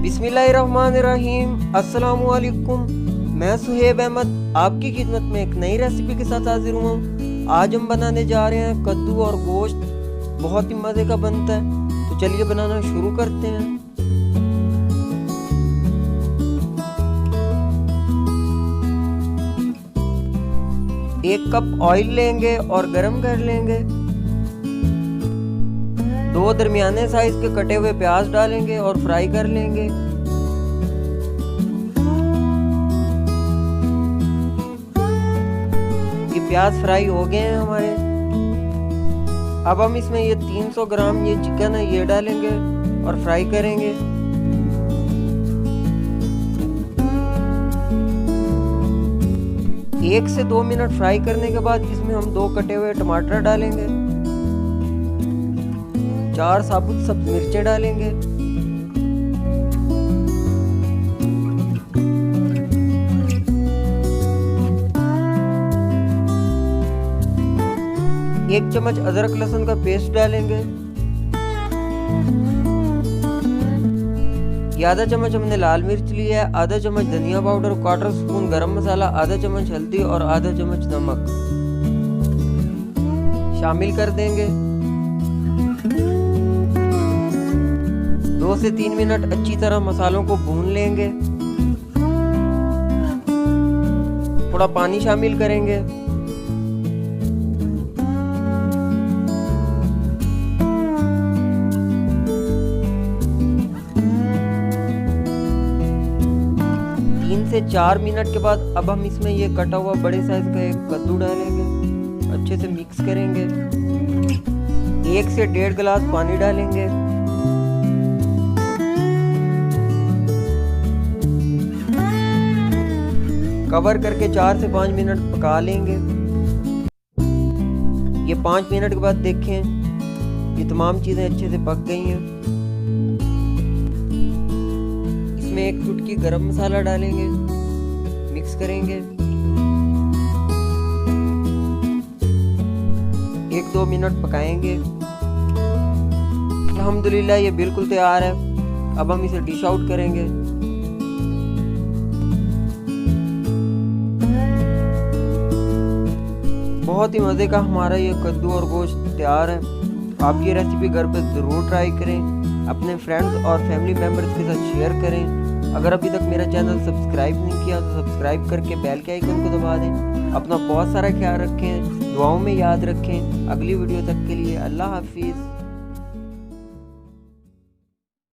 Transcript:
बिस्मिल्लाहिर्रहमानिर्रहीम। अस्सलामु अलैकुम। मैं सुहेब अहमद आप की खिदमत में एक नई रेसिपी के साथ हाजिर हुआ हूँ। आज हम बनाने जा रहे हैं कद्दू और गोश्त। बहुत ही मज़े का बनता है, तो चलिए बनाना शुरू करते हैं। एक कप ऑयल लेंगे और गरम कर लेंगे। 2 दरमियाने साइज के कटे हुए प्याज डालेंगे और फ्राई कर लेंगे। ये प्याज फ्राई हो गए हैं हमारे। अब हम इसमें ये 300 ग्राम ये चिकन है ये डालेंगे और फ्राई करेंगे। एक से 2 मिनट फ्राई करने के बाद इसमें हम 2 कटे हुए टमाटर डालेंगे, 4 साबुत सब्ज मिर्चें डालेंगे, एक चम्मच अदरक लहसुन का पेस्ट डालेंगे। ये आधा चम्मच हमने लाल मिर्च लिया है, आधा चम्मच धनिया पाउडर, 1/4 स्पून गरम मसाला, आधा चम्मच हल्दी और आधा चम्मच नमक शामिल कर देंगे। 2 से 3 मिनट अच्छी तरह मसालों को भून लेंगे। थोड़ा पानी शामिल करेंगे। से 4 मिनट के बाद अब हम इसमें ये कटा हुआ बड़े साइज का एक कद्दू डालेंगे, अच्छे से मिक्स करेंगे। 1 से 1.5 गिलास पानी डालेंगे। कवर करके 4 से 5 मिनट पका लेंगे। ये 5 मिनट के बाद देखें ये तमाम चीजें अच्छे से पक गई हैं। इसमें 1 चुटकी गरम मसाला डालेंगे, मिक्स करेंगे। 1-2 मिनट पकाएंगे। अल्हम्दुलिल्लाह ये बिल्कुल तैयार है। अब हम इसे डिश आउट करेंगे। बहुत ही मज़े का हमारा ये कद्दू और गोश्त तैयार है। आप ये रेसिपी घर पे ज़रूर ट्राई करें। अपने फ्रेंड्स और फैमिली मेम्बर्स के साथ शेयर करें। अगर अभी तक मेरा चैनल सब्सक्राइब नहीं किया तो सब्सक्राइब करके बेल के आइकन को दबा दें। अपना बहुत सारा ख्याल रखें, दुआओं में याद रखें। अगली वीडियो तक के लिए अल्लाह हाफिज़।